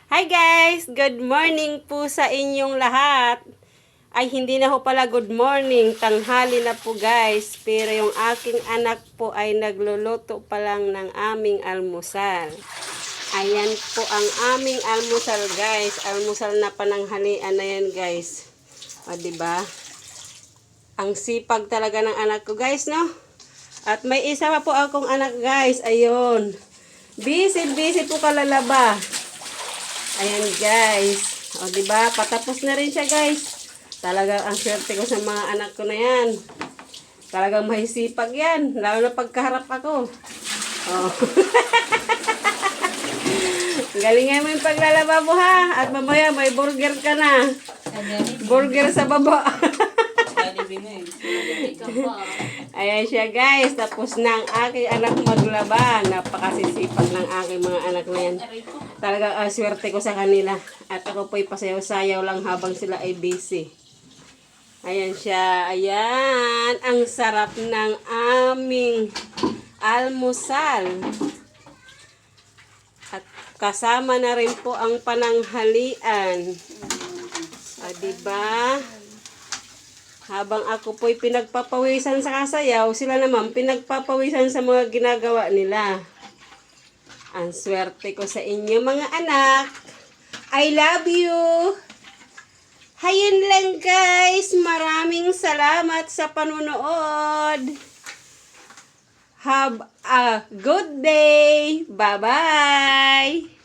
Hi guys! Good morning po sa inyong lahat. Ay hindi na ho pala good morning, tanghali na po guys. Pero yung aking anak po ay nagluluto pa lang ng aming almusal. Ayan po ang aming almusal guys. Almusal na pananghalian na yan guys. O diba? Ang sipag talaga ng anak ko guys, no? At may isa pa po akong anak guys. Ayun. Busy po kalalaba. Ayan guys. O diba? Patapos na rin siya guys. Talagang ang swerte ko sa mga anak ko na yan. Talagang mahisipag yan. Lalo na pagkaharap ako. Oh. Galingan mo yung paglalaba mo ha. At mamaya may burger ka na. Burger sa baba. Ayan siya guys. Tapos na ang aking anak maglaba. Napakasisipag ng aking mga anak na yan. Talagang swerte ko sa kanila. At ako po'y pasayaw-sayaw lang habang sila ay busy. Ayan siya. Ayan. Ang sarap ng aming almusal. At kasama na rin po ang pananghalian. Diba? Habang ako po'y pinagpapawisan sa kasayaw, sila naman pinagpapawisan sa mga ginagawa nila. Ang swerte ko sa inyo mga anak. I love you. Hayun lang guys. Maraming salamat sa panunood. Have a good day. Bye-bye.